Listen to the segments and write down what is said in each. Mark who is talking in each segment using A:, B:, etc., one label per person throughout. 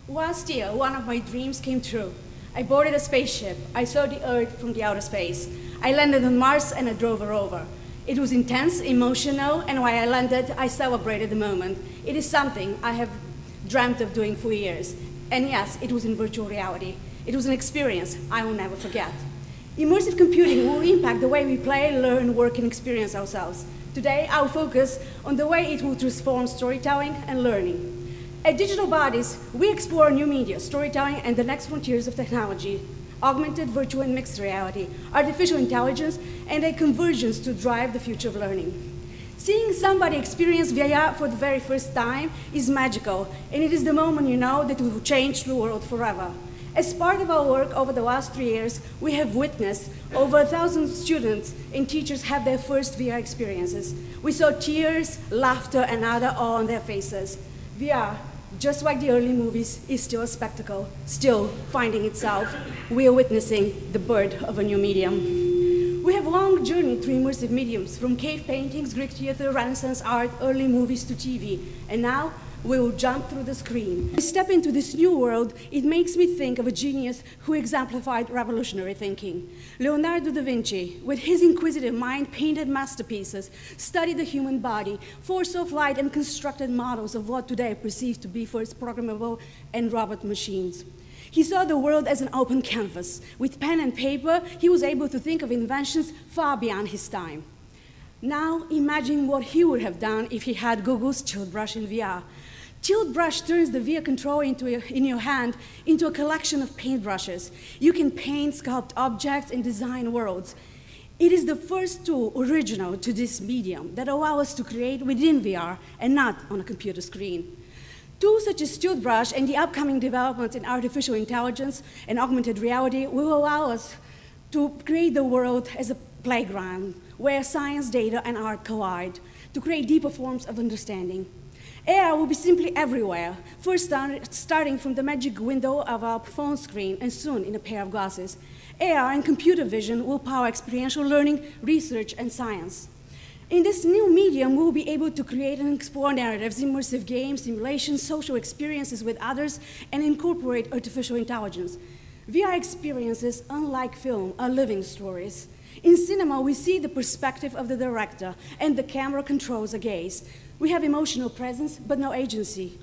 A: Last year, one of my dreams came true. I boarded a spaceship. I saw the Earth from the outer space. I landed on Mars and I drove a rover. It was intense, emotional, and while I landed, I celebrated the moment. It is something I have dreamt of doing for years. And yes, it was in virtual reality. It was an experience I will never forget. Immersive computing will impact the way we play, learn, work, and experience ourselves. Today, I'll focus on the way it will transform storytelling and learning. At Digital Bodies, we explore new media, storytelling, and the next frontiers of technology, augmented, virtual, and mixed reality, artificial intelligence, and a convergence to drive the future of learning. Seeing somebody experience VR for the very first time is magical, and it is the moment you know that it will change the world forever. As part of our work over the last 3 years, we have witnessed over 1,000 students and teachers have their first VR experiences. We saw tears, laughter, and other awe on their faces. VR, just like the early movies, is still a spectacle, still finding itself. We are witnessing the birth of a new medium. We have long journeyed through immersive mediums, from cave paintings, Greek theater, Renaissance art, early movies to TV, and now we will jump through the screen. We step into this new world, it makes me think of a genius who exemplified revolutionary thinking. Leonardo da Vinci, with his inquisitive mind, painted masterpieces, studied the human body, foresaw flight, and constructed models of what today are perceived to be first programmable and robot machines. He saw the world as an open canvas. With pen and paper, he was able to think of inventions far beyond his time. Now, imagine what he would have done if he had Google's Tilt Brush in VR. Tilt Brush turns the VR controller in your hand into a collection of paintbrushes. You can paint, sculpt objects, and design worlds. It is the first tool original to this medium that allows us to create within VR and not on a computer screen. Tools such as Tilt Brush and the upcoming developments in artificial intelligence and augmented reality will allow us to create the world as a playground where science, data, and art collide to create deeper forms of understanding. AI will be simply everywhere, first starting from the magic window of our phone screen and soon in a pair of glasses. AR and computer vision will power experiential learning, research, and science. In this new medium, we'll be able to create and explore narratives, immersive games, simulations, social experiences with others, and incorporate artificial intelligence. VR experiences, unlike film, are living stories. In cinema, we see the perspective of the director, and the camera controls a gaze. We have emotional presence, but no agency.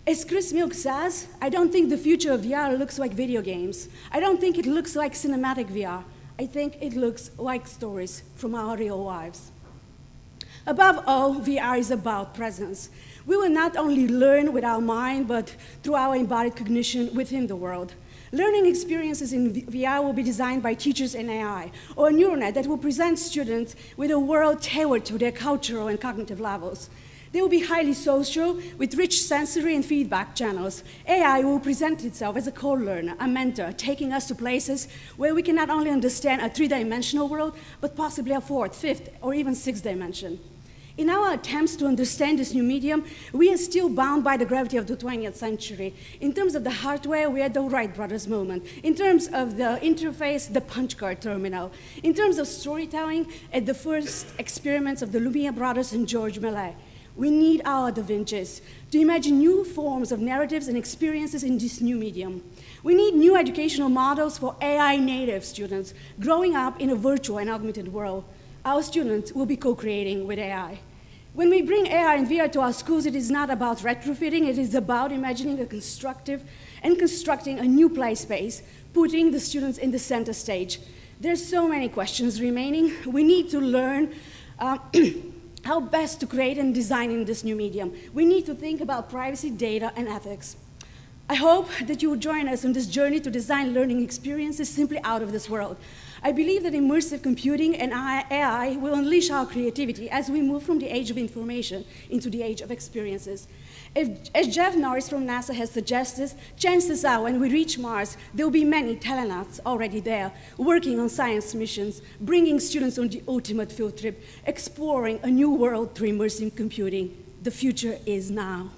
A: As Chris Milk says, I don't think the future of VR looks like video games. I don't think it looks like cinematic VR. I think it looks like stories from our real lives. Above all, VR is about presence. We will not only learn with our mind, but through our embodied cognition within the world. Learning experiences in VR will be designed by teachers and AI, or a neural net that will present students with a world tailored to their cultural and cognitive levels. They will be highly social, with rich sensory and feedback channels. AI will present itself as a co-learner, a mentor, taking us to places where we can not only understand a three-dimensional world, but possibly a fourth, fifth, or even sixth dimension. In our attempts to understand this new medium, we are still bound by the gravity of the 20th century. In terms of the hardware, we are at the Wright brothers moment. In terms of the interface, the punch card terminal. In terms of storytelling, at the first experiments of the Lumiere brothers and George Millet. We need our Da Vinci's to imagine new forms of narratives and experiences in this new medium. We need new educational models for AI native students growing up in a virtual and augmented world. Our students will be co-creating with AI. When we bring AI and VR to our schools, it is not about retrofitting, it is about imagining a constructive and constructing a new play space, putting the students in the center stage. There's so many questions remaining. We need to learn how best to create and design in this new medium. We need to think about privacy, data, and ethics. I hope that you will join us on this journey to design learning experiences simply out of this world. I believe that immersive computing and AI will unleash our creativity as we move from the age of information into the age of experiences. As Jeff Norris from NASA has suggested, chances are when we reach Mars, there will be many telenauts already there, working on science missions, bringing students on the ultimate field trip, exploring a new world through immersive computing. The future is now.